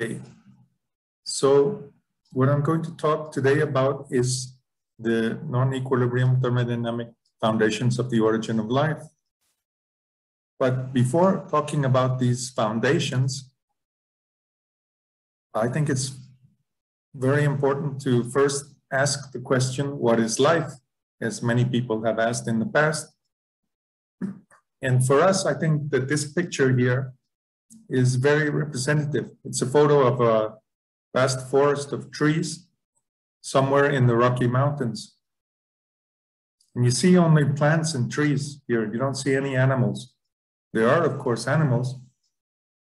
Okay, so what I'm going to talk today about is the non-equilibrium thermodynamic foundations of the origin of life. But before talking about these foundations, I think it's very important to first ask the question, what is life? As many people have asked in the past. And for us, I think that this picture here is very representative. It's a photo of a vast forest of trees somewhere in the Rocky Mountains. And you see only plants and trees here. You don't see any animals. There are, of course, animals,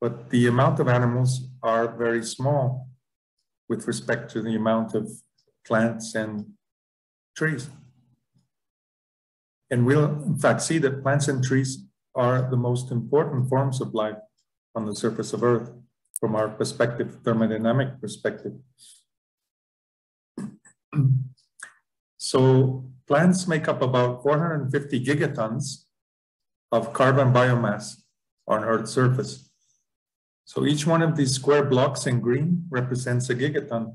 but the amount of animals are very small with respect to the amount of plants and trees. And we'll, in fact, see that plants and trees are the most important forms of life on the surface of Earth from our perspective, thermodynamic perspective. So plants make up about 450 gigatons of carbon biomass on Earth's surface. So each one of these square blocks in green represents a gigaton.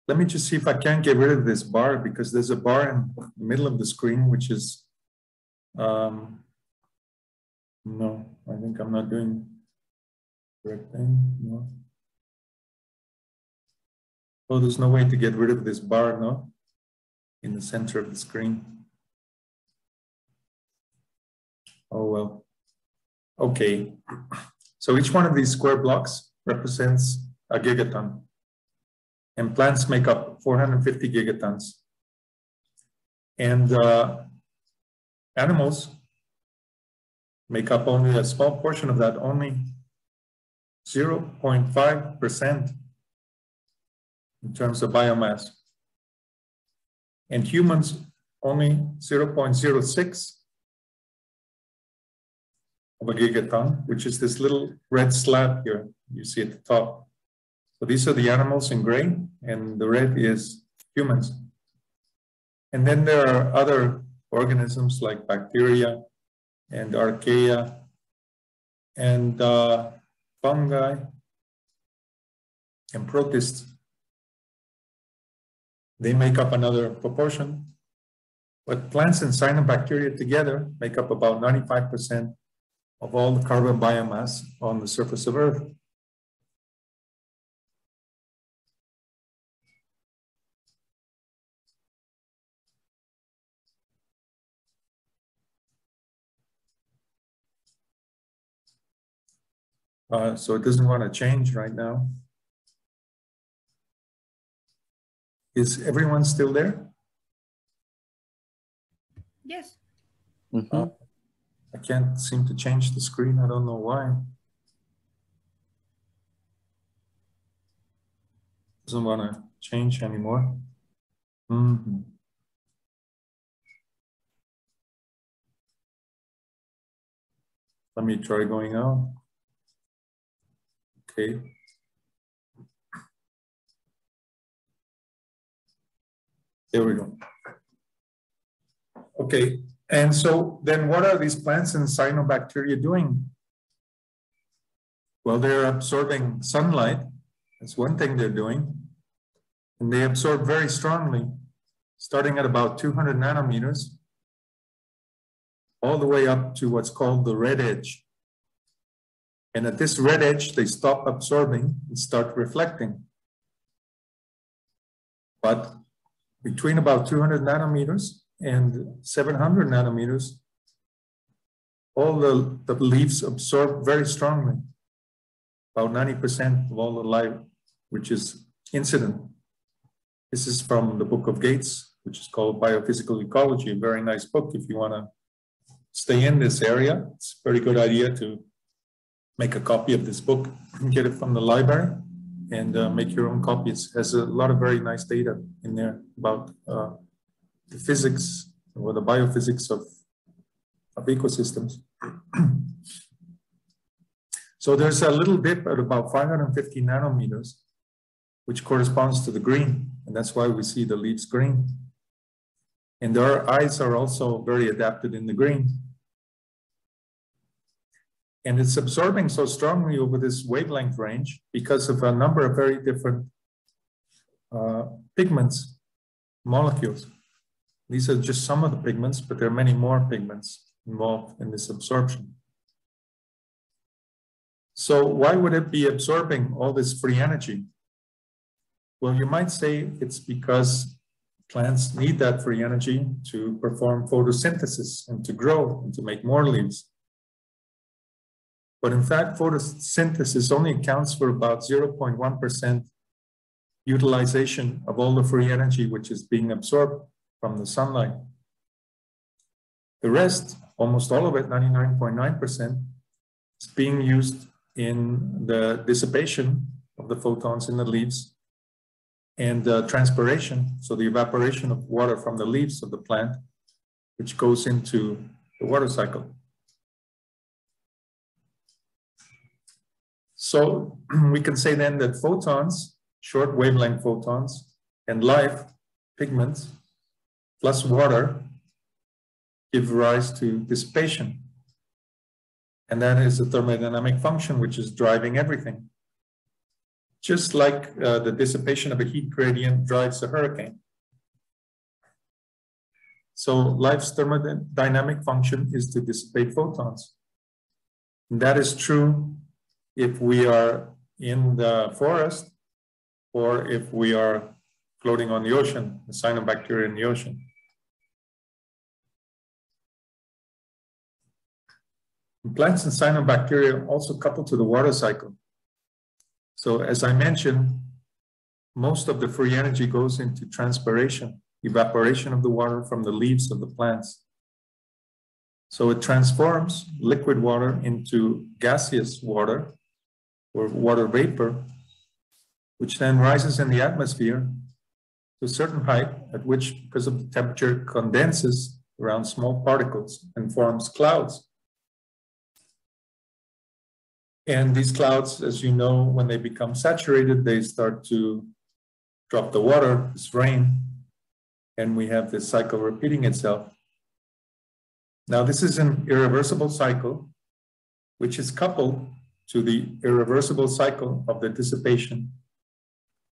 Let me just see if I can get rid of this bar, because there's a bar in the middle of the screen, which is, no, I think I'm not doing the correct thing, no. Oh, there's no way to get rid of this bar, no, in the center of the screen. Oh, well, okay. So each one of these square blocks represents a gigaton. And plants make up 450 gigatons. And animals make up only a small portion of that, only 0.5% in terms of biomass. And humans only 0.06 of a gigaton, which is this little red slab here you see at the top. So these are the animals in gray, and the red is humans. And then there are other organisms like bacteria and archaea and fungi and protists. They make up another proportion, but plants and cyanobacteria together make up about 95% of all the carbon biomass on the surface of Earth. So it doesn't want to change right now. Is everyone still there? Yes. I can't seem to change the screen. I don't know why. Doesn't want to change anymore. Let me try going out. Okay. There we go. Okay, and so then what are these plants and cyanobacteria doing? Well, they're absorbing sunlight. That's one thing they're doing. And they absorb very strongly, starting at about 200 nanometers, all the way up to what's called the red edge. And at this red edge, they stop absorbing and start reflecting. But between about 200 nanometers and 700 nanometers, all the leaves absorb very strongly, about 90% of all the light, which is incident. This is from the book of Gates, which is called Biophysical Ecology, a very nice book if you want to stay in this area. It's a very good idea to make a copy of this book and get it from the library and make your own copies. It has a lot of very nice data in there about the physics or the biophysics of ecosystems. So there's a little dip at about 550 nanometers, which corresponds to the green, and that's why we see the leaves green. And our eyes are also very adapted in the green. And it's absorbing so strongly over this wavelength range because of a number of very different pigments, molecules. These are just some of the pigments, but there are many more pigments involved in this absorption. So why would it be absorbing all this free energy? Well, you might say it's because plants need that free energy to perform photosynthesis and to grow and to make more leaves. But in fact, photosynthesis only accounts for about 0.1% utilization of all the free energy which is being absorbed from the sunlight. The rest, almost all of it, 99.9%, is being used in the dissipation of the photons in the leaves and transpiration, so the evaporation of water from the leaves of the plant, which goes into the water cycle. So we can say then that photons, short wavelength photons, and light, pigments, plus water, give rise to dissipation. And that is a thermodynamic function which is driving everything. Just like the dissipation of a heat gradient drives a hurricane. So life's thermodynamic function is to dissipate photons. And that is true if we are in the forest or if we are floating on the ocean, the cyanobacteria in the ocean. Plants and cyanobacteria also couple to the water cycle. So as I mentioned, most of the free energy goes into transpiration, evaporation of the water from the leaves of the plants. So it transforms liquid water into gaseous water or water vapor, which then rises in the atmosphere to a certain height at which, because of the temperature, condenses around small particles and forms clouds. And these clouds, as you know, when they become saturated, they start to drop the water, it's rain, and we have this cycle repeating itself. Now, this is an irreversible cycle, which is coupled to the irreversible cycle of the dissipation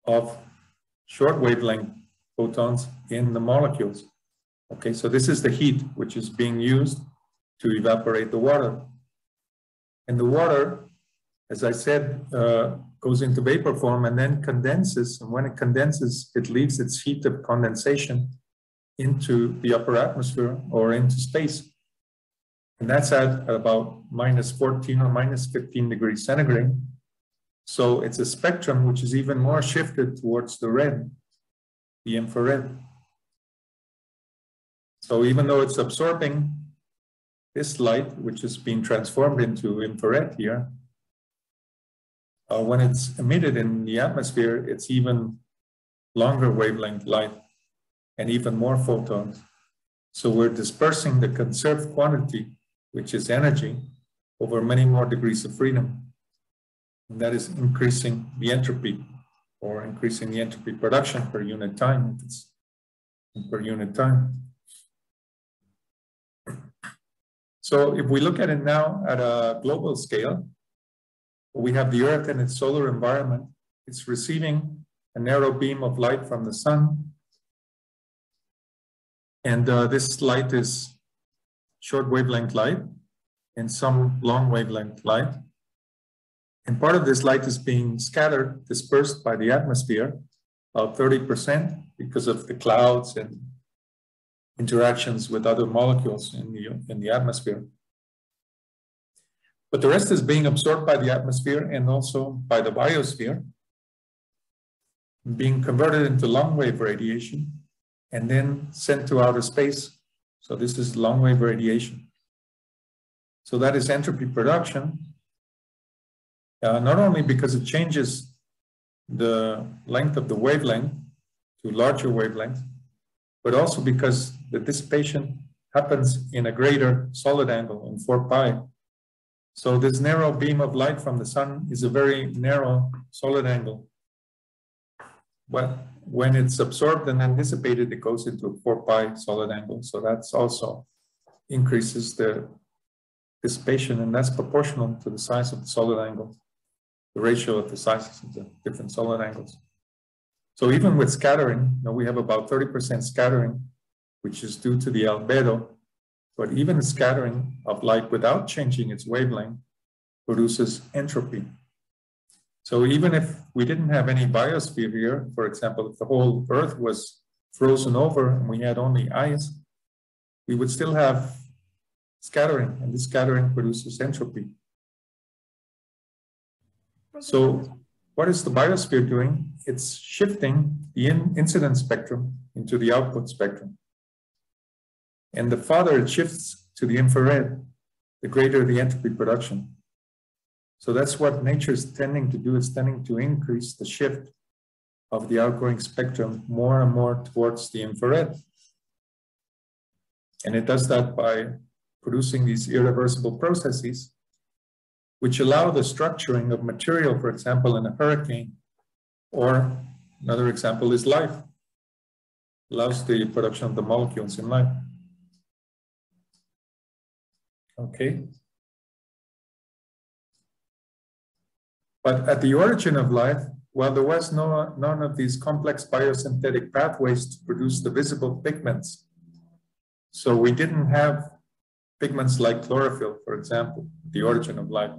of short wavelength photons in the molecules. Okay, so this is the heat which is being used to evaporate the water. And the water, as I said, goes into vapor form and then condenses. And when it condenses, it leaves its heat of condensation into the upper atmosphere or into space. And that's at about -14 or -15 degrees centigrade. So it's a spectrum which is even more shifted towards the red, the infrared. So even though it's absorbing this light, which is being transformed into infrared here, when it's emitted in the atmosphere, it's even longer wavelength light and even more photons. So we're dispersing the conserved quantity, which is energy, over many more degrees of freedom. And that is increasing the entropy or increasing the entropy production per unit time, if it's per unit time. So if we look at it now at a global scale, we have the Earth and its solar environment. It's receiving a narrow beam of light from the sun. And this light is short wavelength light and some long wavelength light. And part of this light is being scattered, dispersed by the atmosphere, about 30% because of the clouds and interactions with other molecules in the atmosphere. But the rest is being absorbed by the atmosphere and also by the biosphere, being converted into long wave radiation and then sent to outer space. So this is long wave radiation. So that is entropy production, not only because it changes the length of the wavelength to larger wavelengths, but also because the dissipation happens in a greater solid angle in 4 pi. So this narrow beam of light from the sun is a very narrow solid angle. But when it's absorbed and then dissipated, it goes into a 4 pi solid angle. So that's also increases the dissipation, and that's proportional to the size of the solid angle, the ratio of the sizes of the different solid angles. So even with scattering, we have about 30% scattering, which is due to the albedo, but even scattering of light without changing its wavelength produces entropy. So even if we didn't have any biosphere here, for example, if the whole Earth was frozen over and we had only ice, we would still have scattering, and this scattering produces entropy. So what is the biosphere doing? It's shifting the incident spectrum into the output spectrum. And the farther it shifts to the infrared, the greater the entropy production. So that's what nature is tending to do. It's tending to increase the shift of the outgoing spectrum more and more towards the infrared. And it does that by producing these irreversible processes, which allow the structuring of material, for example, in a hurricane, or another example is life. Allows the production of the molecules in life. Okay. But at the origin of life, well, there was none of these complex biosynthetic pathways to produce the visible pigments. So we didn't have pigments like chlorophyll, for example, at the origin of life.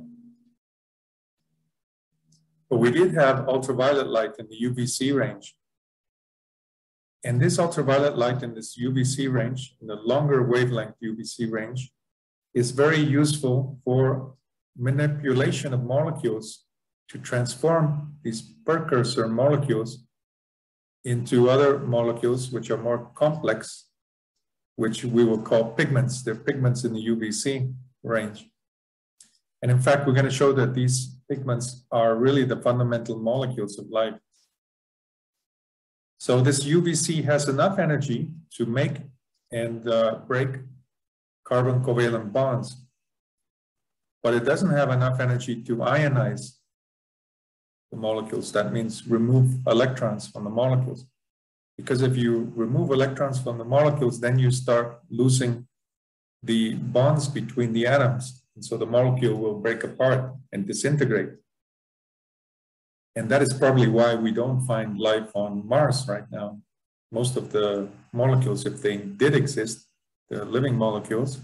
But we did have ultraviolet light in the UVC range. And this ultraviolet light in this UVC range, in the longer wavelength UVC range, is very useful for manipulation of molecules to transform these precursor molecules into other molecules which are more complex, which we will call pigments. They're pigments in the UVC range. And in fact, we're going to show that these pigments are really the fundamental molecules of life. So this UVC has enough energy to make and break carbon covalent bonds, but it doesn't have enough energy to ionize the molecules. That means remove electrons from the molecules. Because if you remove electrons from the molecules, then you start losing the bonds between the atoms. And so the molecule will break apart and disintegrate. And that is probably why we don't find life on Mars right now. Most of the molecules, if they did exist, the living molecules,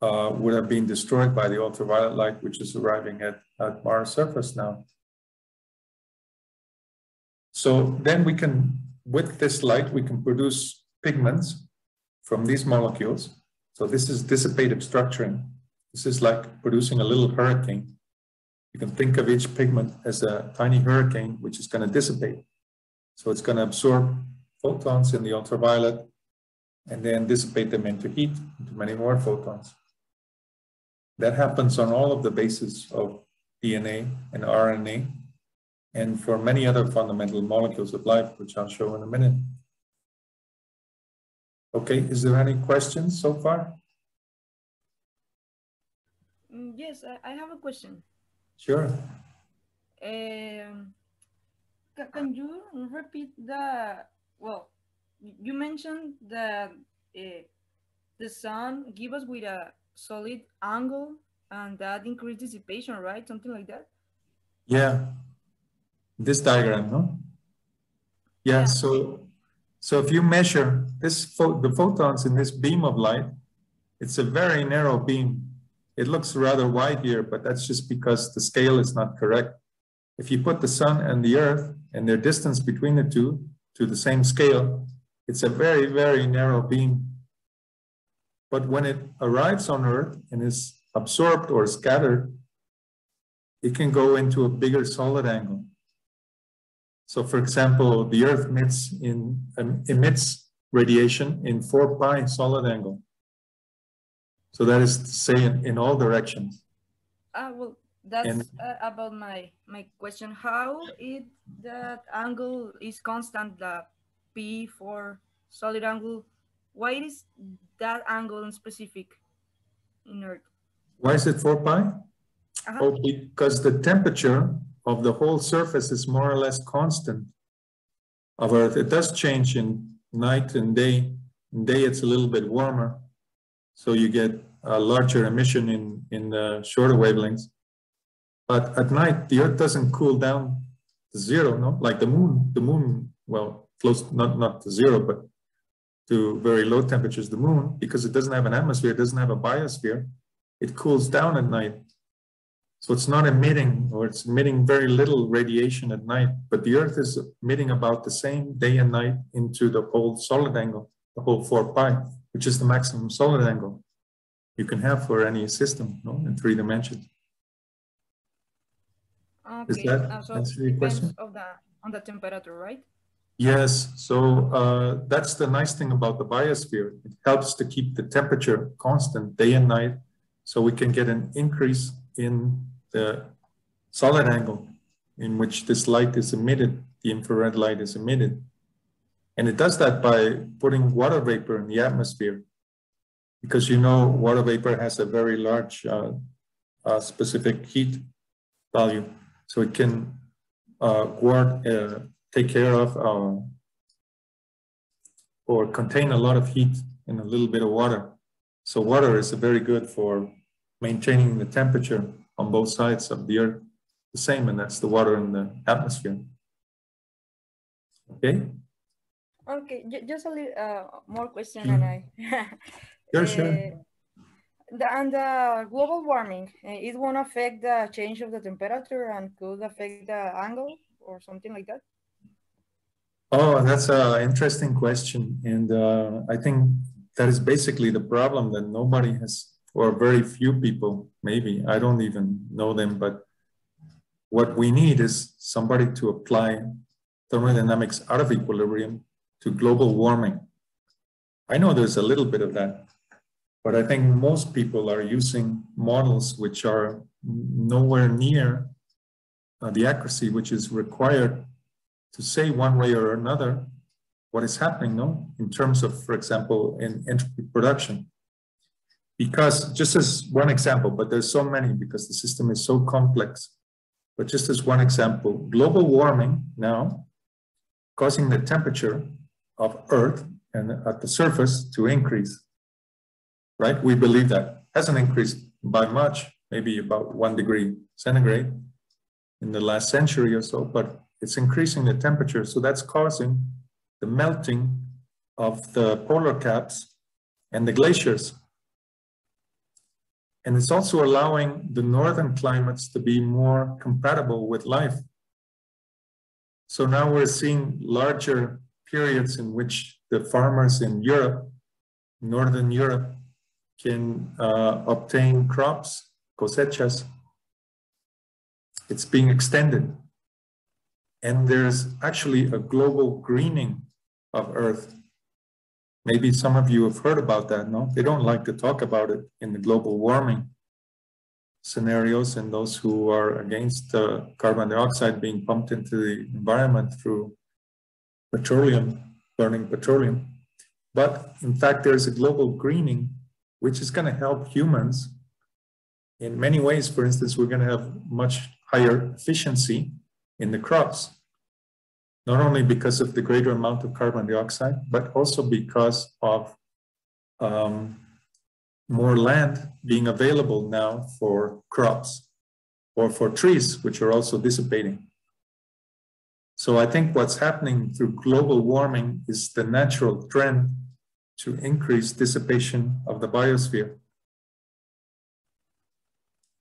would have been destroyed by the ultraviolet light, which is arriving at Mars' surface now. So then we can, with this light, we can produce pigments from these molecules. So this is dissipative structuring. This is like producing a little hurricane. You can think of each pigment as a tiny hurricane, which is going to dissipate. So it's going to absorb photons in the ultraviolet and then dissipate them into heat, into many more photons. That happens on all of the bases of DNA and RNA, and for many other fundamental molecules of life, which I'll show in a minute. Okay, is there any questions so far? Yes, I have a question. Sure. Can you repeat well, you mentioned that the sun gives us with a solid angle and that increased dissipation, right? Something like that? Yeah. This diagram, no? Yeah, so if you measure this, the photons in this beam of light, it's a very narrow beam. It looks rather wide here, but that's just because the scale is not correct. If you put the sun and the earth and their distance between the two to the same scale, it's a very, very narrow beam. But when it arrives on Earth and is absorbed or scattered, it can go into a bigger solid angle. So for example, the Earth emits radiation in 4 pi solid angle. So that is to say in all directions. Well, that's about my question. How is that angle is constant, the P for solid angle? Why is that angle in specific in Earth? Why is it 4 pi? Oh, because the temperature of the whole surface is more or less constant of Earth. It does change in night and day. In day, it's a little bit warmer. So you get a larger emission in the shorter wavelengths. But at night, the Earth doesn't cool down to zero, no? Like the moon, well, close, not to zero, but to very low temperatures, the moon, because it doesn't have an atmosphere, it doesn't have a biosphere, it cools down at night. So it's not emitting, or it's emitting very little radiation at night, but the Earth is emitting about the same day and night into the whole solid angle, the whole 4 pi, which is the maximum solid angle you can have for any system, no, in 3 dimensions. Okay. Is that So answer your depends question? on the temperature, right? Yes, so that's the nice thing about the biosphere. It helps to keep the temperature constant day and night, so we can get an increase in the solid angle in which this light is emitted, the infrared light is emitted. And it does that by putting water vapor in the atmosphere, because you know water vapor has a very large specific heat value, so it can take care of or contain a lot of heat in a little bit of water. So water is very good for maintaining the temperature on both sides of the Earth the same, and that's the water in the atmosphere. Okay? Okay, just a little more question, Sure. and I. Sure. The global warming, it won't affect the change of the temperature and could affect the angle or something like that? Oh, that's an interesting question. And I think that is basically the problem, that nobody has, or very few people, maybe, I don't even know them, but what we need is somebody to apply thermodynamics out of equilibrium to global warming. I know there's a little bit of that, but I think most people are using models which are nowhere near the accuracy which is required to say one way or another what is happening, no? In terms of, for example, in entropy production. Because just as one example, but there's so many because the system is so complex, but just as one example, global warming now causing the temperature of Earth and at the surface to increase, right? We believe that hasn't increased by much, maybe about 1 degree centigrade in the last century or so, but it's increasing the temperature. So that's causing the melting of the polar caps and the glaciers. And it's also allowing the northern climates to be more compatible with life. So now we're seeing larger periods in which the farmers in Europe, Northern Europe, can obtain crops, cosechas. It's being extended. And there's actually a global greening of Earth. Maybe some of you have heard about that, no? They don't like to talk about it in the global warming scenarios, and those who are against carbon dioxide being pumped into the environment through petroleum, burning petroleum. But in fact, there's a global greening, which is going to help humans in many ways. For instance, we're going to have much higher efficiency in the crops, not only because of the greater amount of carbon dioxide, but also because of more land being available now for crops or for trees, which are also dissipating. So I think what's happening through global warming is the natural trend to increase dissipation of the biosphere.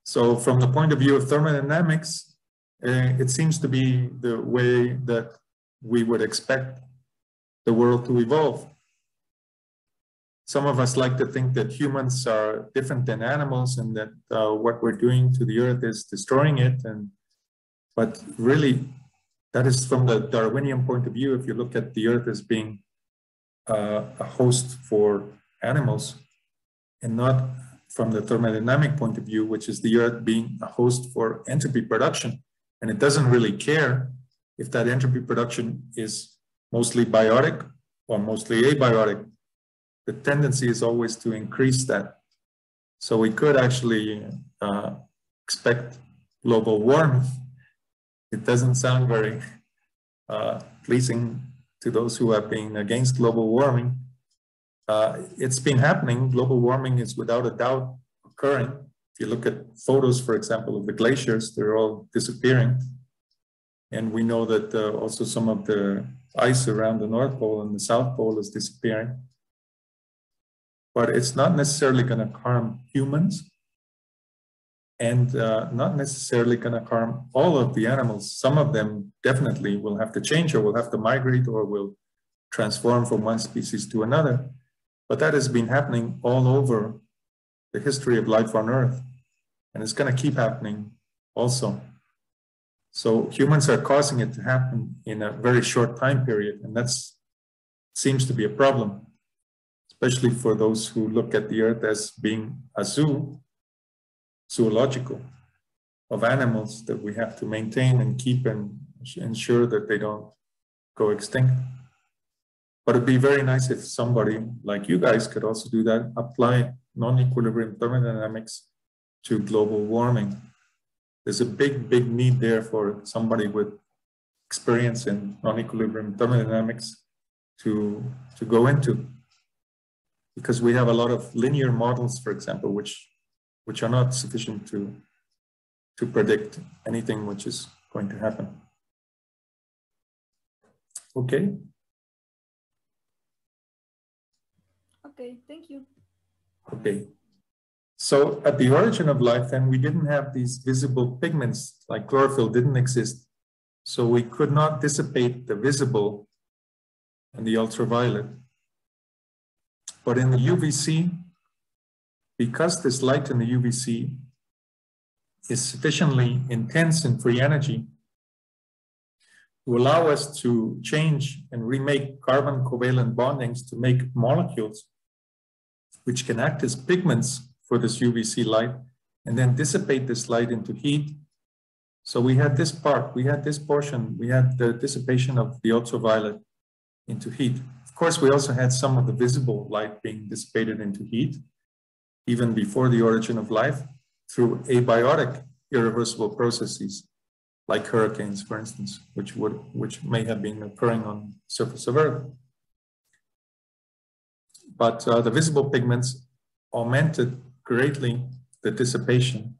So from the point of view of thermodynamics, it seems to be the way that we would expect the world to evolve. Some of us like to think that humans are different than animals and that what we're doing to the earth is destroying it. But really, that is from the Darwinian point of view. If you look at the earth as being a host for animals, and not from the thermodynamic point of view, which is the earth being a host for entropy production. And it doesn't really care if that entropy production is mostly biotic or mostly abiotic. The tendency is always to increase that. So we could actually expect global warming. It doesn't sound very pleasing to those who have been against global warming, It's been happening. Global warming is without a doubt occurring. If you look at photos, for example, of the glaciers, they're all disappearing. And we know that also some of the ice around the North Pole and the South Pole is disappearing. But it's not necessarily going to harm humans, and not necessarily going to harm all of the animals. Some of them definitely will have to change, or will have to migrate, or will transform from one species to another. But that has been happening all over the history of life on Earth, and it's going to keep happening also. So humans are causing it to happen in a very short time period, and that seems to be a problem, especially for those who look at the Earth as being a zoological, of animals that we have to maintain and keep and ensure that they don't go extinct. But it'd be very nice if somebody like you guys could also do that, apply non-equilibrium thermodynamics to global warming. There's a big, big need there for somebody with experience in non-equilibrium thermodynamics to go into. Because we have a lot of linear models, for example, which are not sufficient to predict anything which is going to happen. Okay. Okay, thank you. Okay. So at the origin of life, then, we didn't have these visible pigments, like chlorophyll didn't exist. So we could not dissipate the visible and the ultraviolet. But in the UVC, because this light in the UVC is sufficiently intense in free energy to allow us to change and remake carbon covalent bondings to make molecules which can act as pigments for this UVC light and then dissipate this light into heat. So we had this part, we had this portion, we had the dissipation of the ultraviolet into heat. Of course, we also had some of the visible light being dissipated into heat, even before the origin of life, through abiotic irreversible processes, like hurricanes, for instance, which may have been occurring on the surface of Earth. But the visible pigments augmented greatly the dissipation.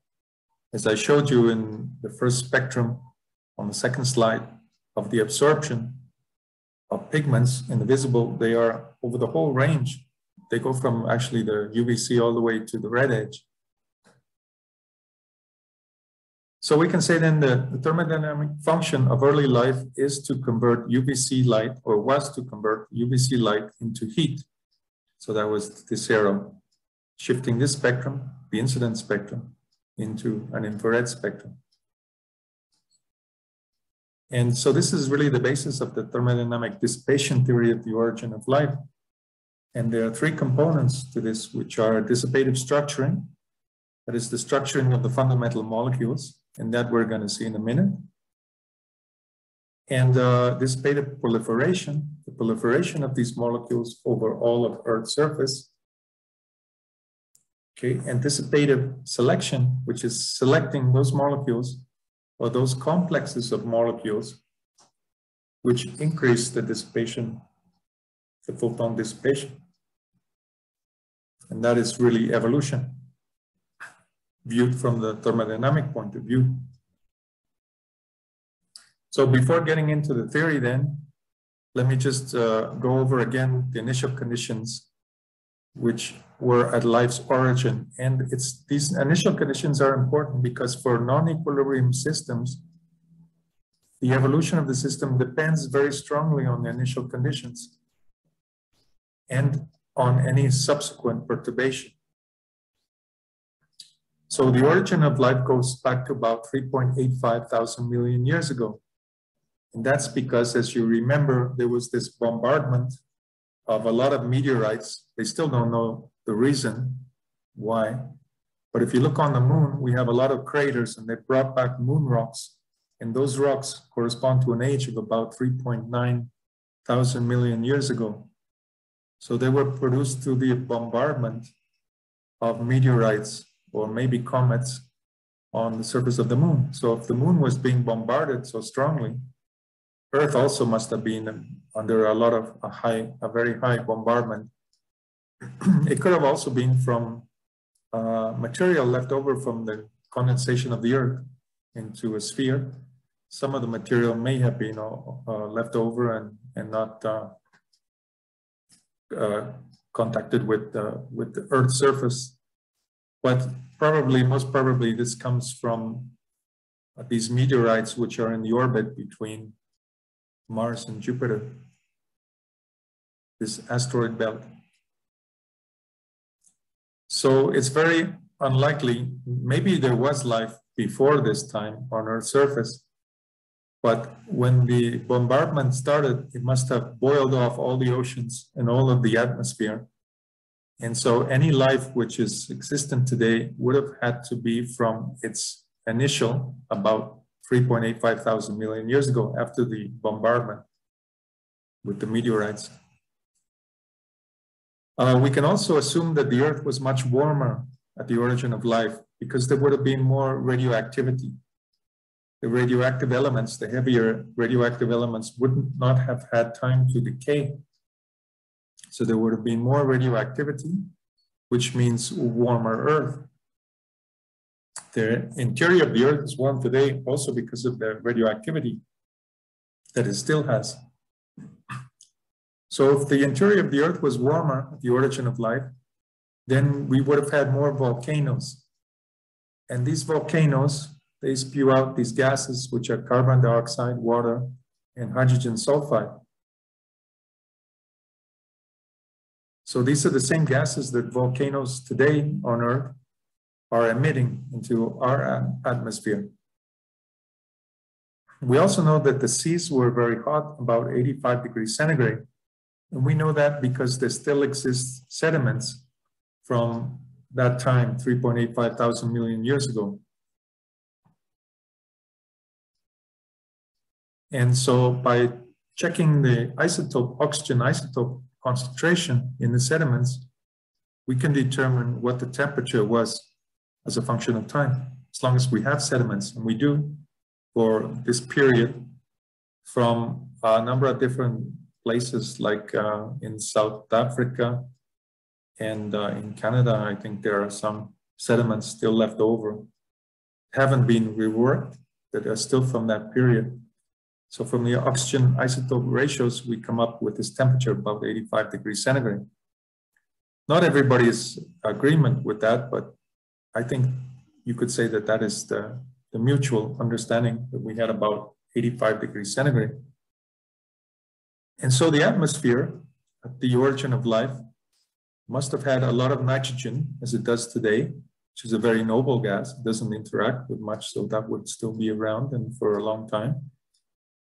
As I showed you in the first spectrum on the second slide of the absorption of pigments in the visible, they are over the whole range. They go from actually the UVC all the way to the red edge. So we can say then that the thermodynamic function of early life is to convert UVC light, or was to convert UVC light into heat. So that was this arrow, shifting this spectrum, the incident spectrum, into an infrared spectrum. And so this is really the basis of the thermodynamic dissipation theory of the origin of life. And there are three components to this, which are dissipative structuring, that is the structuring of the fundamental molecules, and that we're going to see in a minute. And dissipative proliferation, the proliferation of these molecules over all of Earth's surface. Okay, and dissipative selection, which is selecting those molecules or those complexes of molecules which increase the dissipation, the photon dissipation. And that is really evolution, viewed from the thermodynamic point of view. So before getting into the theory then, let me just go over again the initial conditions which were at life's origin. And these initial conditions are important because for non-equilibrium systems, the evolution of the system depends very strongly on the initial conditions and on any subsequent perturbation. So the origin of life goes back to about 3.85 thousand million years ago. And that's because, as you remember, there was this bombardment of a lot of meteorites. They still don't know the reason why. But if you look on the moon, we have a lot of craters, and they brought back moon rocks. And those rocks correspond to an age of about 3.9 thousand million years ago. So they were produced through the bombardment of meteorites or maybe comets on the surface of the moon. So if the moon was being bombarded so strongly, Earth also must have been under a very high bombardment It could have also been from material left over from the condensation of the Earth into a sphere. Some of the material may have been left over and not contacted with the Earth's surface. But probably, most probably, this comes from these meteorites which are in the orbit between Mars and Jupiter, this asteroid belt. So it's very unlikely, maybe there was life before this time on Earth's surface, but when the bombardment started, it must have boiled off all the oceans and all of the atmosphere. And so any life which is existent today would have had to be from its initial, about 3.85 thousand million years ago, after the bombardment with the meteorites. We can also assume that the Earth was much warmer at the origin of life because there would have been more radioactivity. The radioactive elements, the heavier radioactive elements, would not have had time to decay. So there would have been more radioactivity, which means warmer Earth. The interior of the Earth is warm today also because of the radioactivity that it still has. So if the interior of the Earth was warmer at the origin of life, then we would have had more volcanoes. And these volcanoes, they spew out these gases, which are carbon dioxide, water, and hydrogen sulfide. So these are the same gases that volcanoes today on Earth are emitting into our atmosphere. We also know that the seas were very hot, about 85 degrees centigrade. And we know that because there still exists sediments from that time, 3.85 thousand million years ago. And so by checking the isotope, oxygen isotope concentration in the sediments, we can determine what the temperature was as a function of time, as long as we have sediments, and we do for this period from a number of different places, like in South Africa and in Canada. I think there are some sediments still left over, haven't been reworked, that are still from that period. So from the oxygen isotope ratios, we come up with this temperature about 85 degrees centigrade. Not everybody is agreement with that, but I think you could say that that is the mutual understanding that we had about 85 degrees centigrade. And so the atmosphere at the origin of life must have had a lot of nitrogen, as it does today, which is a very noble gas. It doesn't interact with much, so that would still be around and for a long time.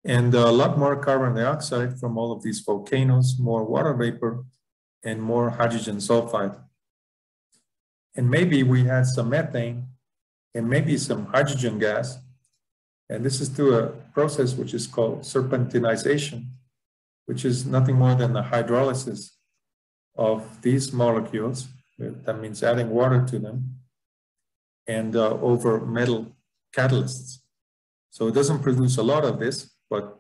And a lot more carbon dioxide from all of these volcanoes, more water vapor, and more hydrogen sulfide. And maybe we had some methane and maybe some hydrogen gas. And this is through a process which is called serpentinization, which is nothing more than the hydrolysis of these molecules. That means adding water to them and over metal catalysts. So it doesn't produce a lot of this, but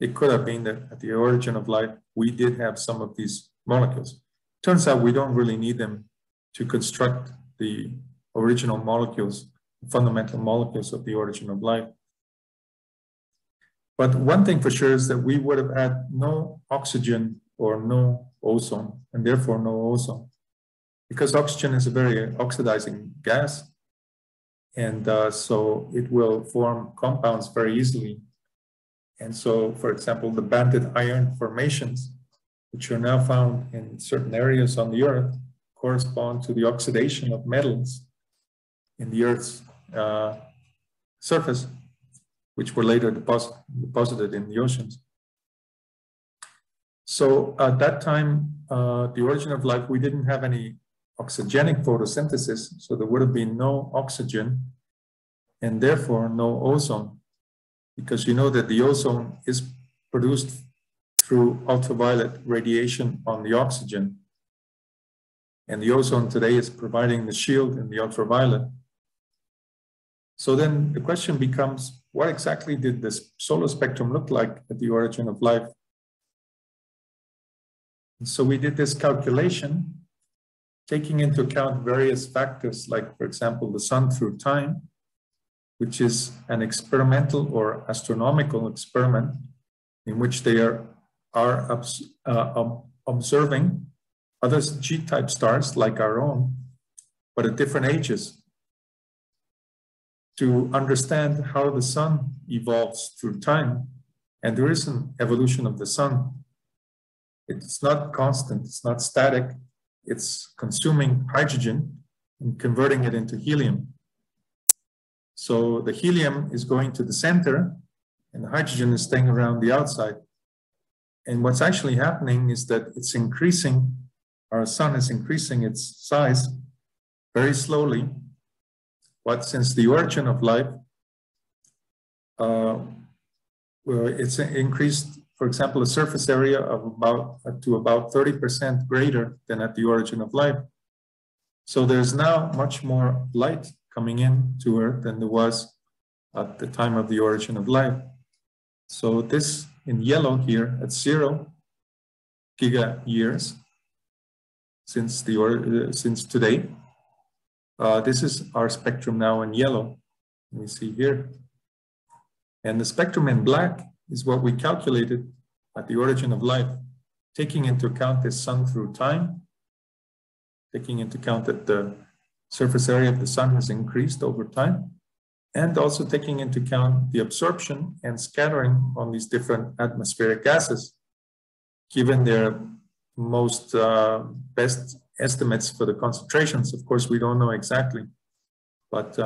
it could have been that at the origin of life, we did have some of these molecules. Turns out we don't really need them to construct the original molecules, fundamental molecules of the origin of life. But one thing for sure is that we would have had no oxygen or no ozone, and therefore no ozone, because oxygen is a very oxidizing gas, and so it will form compounds very easily. And so, for example, the banded iron formations, which are now found in certain areas on the Earth, correspond to the oxidation of metals in the Earth's surface, which were later deposited in the oceans. So at that time, the origin of life, we didn't have any oxygenic photosynthesis, so there would have been no oxygen and therefore no ozone, because you know that the ozone is produced through ultraviolet radiation on the oxygen. And the ozone today is providing the shield in the ultraviolet. So then the question becomes, what exactly did this solar spectrum look like at the origin of life? And so we did this calculation, taking into account various factors, like, for example, the sun through time, which is an experimental or astronomical experiment in which they are observing other G-type stars like our own, but at different ages, to understand how the sun evolves through time. And there is an evolution of the sun. It's not constant, it's not static. It's consuming hydrogen and converting it into helium. So the helium is going to the center and the hydrogen is staying around the outside. And what's actually happening is that it's increasing, our sun is increasing its size very slowly. But since the origin of life, it's increased, for example, a surface area of about 30% greater than at the origin of life. So there's now much more light coming in to Earth than there was at the time of the origin of life. So this in yellow here at 0 giga years since today. This is our spectrum now in yellow. We see here. And the spectrum in black is what we calculated at the origin of life, taking into account this sun through time, taking into account that the surface area of the sun has increased over time, and also taking into account the absorption and scattering on these different atmospheric gases, given their most best estimates for the concentrations. Of course, we don't know exactly, but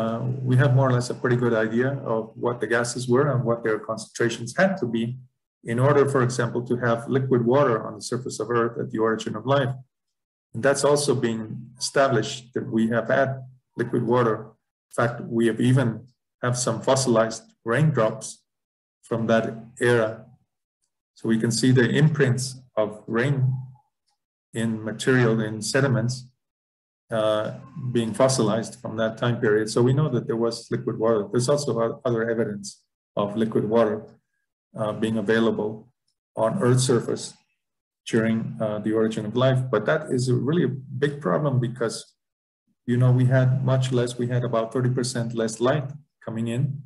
we have more or less a pretty good idea of what the gases were and what their concentrations had to be in order, for example, to have liquid water on the surface of Earth at the origin of life. And that's also been established that we have had liquid water. In fact, we have even have some fossilized raindrops from that era. So we can see the imprints of rain in material, in sediments, being fossilized from that time period. So we know that there was liquid water. There's also other evidence of liquid water being available on Earth's surface during the origin of life. But that is really a big problem because, you know, we had much less, we had about 30% less light coming in.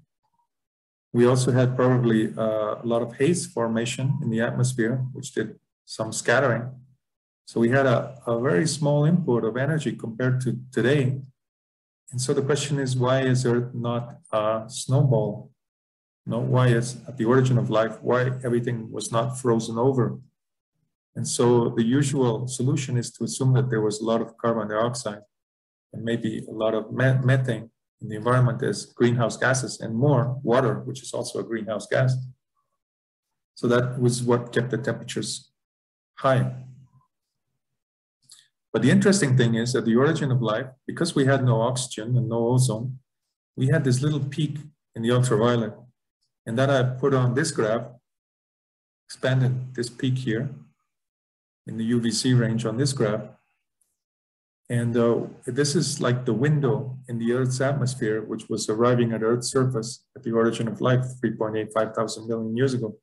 We also had probably a lot of haze formation in the atmosphere, which did some scattering. So we had a very small input of energy compared to today. And so the question is, why is Earth not a snowball? No, why is at the origin of life, why everything was not frozen over? And so the usual solution is to assume that there was a lot of carbon dioxide and maybe a lot of methane in the environment as greenhouse gases, and more water, which is also a greenhouse gas. So that was what kept the temperatures high. But the interesting thing is, at the origin of life, because we had no oxygen and no ozone, we had this little peak in the ultraviolet. And that I put on this graph, expanded this peak here in the UVC range on this graph. And this is like the window in the Earth's atmosphere, which was arriving at Earth's surface at the origin of life 3.85 thousand million years ago.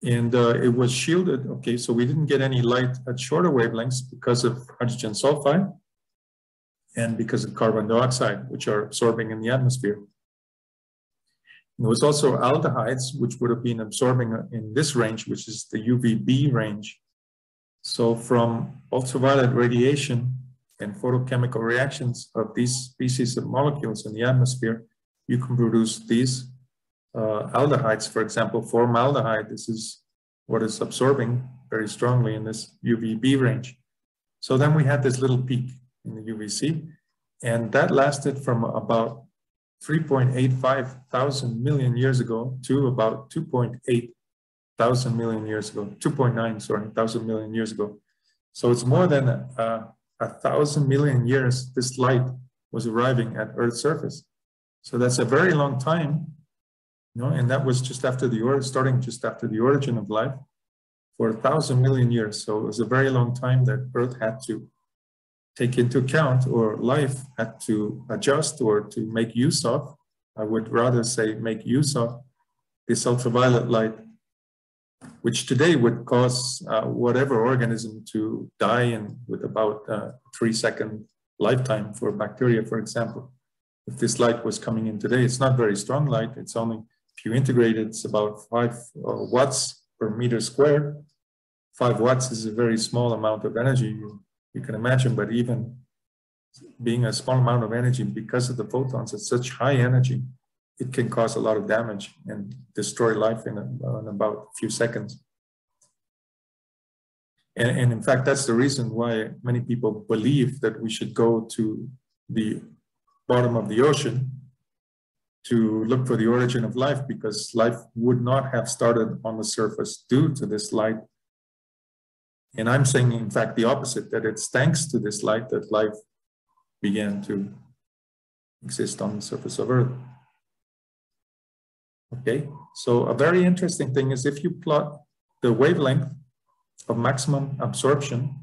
And it was shielded, okay, so we didn't get any light at shorter wavelengths because of hydrogen sulfide and because of carbon dioxide, which are absorbing in the atmosphere. And there was also aldehydes, which would have been absorbing in this range, which is the UVB range. So from ultraviolet radiation and photochemical reactions of these species of molecules in the atmosphere, you can produce these aldehydes. For example, formaldehyde, this is what is absorbing very strongly in this UVB range. So then we had this little peak in the UVC, and that lasted from about 3.85 thousand million years ago to about 2.8 thousand million years ago, 2.9, sorry, thousand million years ago. So it's more than 1,000 million years this light was arriving at Earth's surface. So that's a very long time, you know, and that was just after starting just after the origin of life for 1,000 million years. So it was a very long time that Earth had to take into account, or life had to adjust or to make use of, I would rather say make use of, this ultraviolet light which today would cause whatever organism to die in with about 3-second lifetime for bacteria, for example. If this light was coming in today, it's not very strong light. It's only, if you integrate it, it's about 5 watts per meter squared. 5 watts is a very small amount of energy, you can imagine, but even being a small amount of energy, because of the photons, it's such high energy, it can cause a lot of damage and destroy life in about a few seconds. And in fact, that's the reason why many people believe that we should go to the bottom of the ocean to look for the origin of life, because life would not have started on the surface due to this light. And I'm saying, in fact, the opposite, that it's thanks to this light that life began to exist on the surface of Earth. Okay, so a very interesting thing is if you plot the wavelength of maximum absorption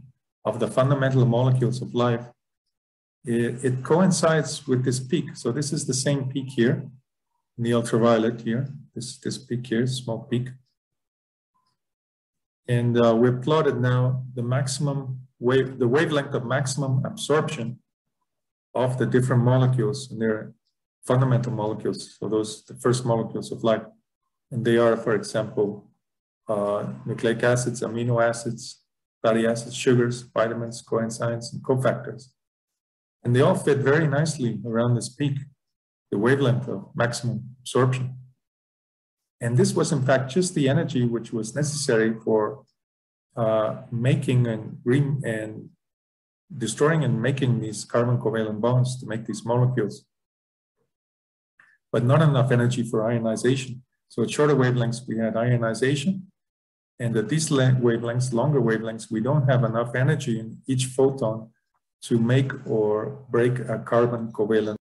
of the fundamental molecules of life, it coincides with this peak. So this is the same peak here, in the ultraviolet here, this peak here, small peak. And we've plotted now the the wavelength of maximum absorption of the different molecules and their fundamental molecules. So those, the first molecules of life. And they are, for example, nucleic acids, amino acids, fatty acids, sugars, vitamins, coenzymes, and cofactors. And they all fit very nicely around this peak, the wavelength of maximum absorption. And this was, in fact, just the energy which was necessary for making and destroying and making these carbon covalent bonds to make these molecules, but not enough energy for ionization. So at shorter wavelengths, we had ionization, and at these wavelengths, longer wavelengths, we don't have enough energy in each photon to make or break a carbon covalent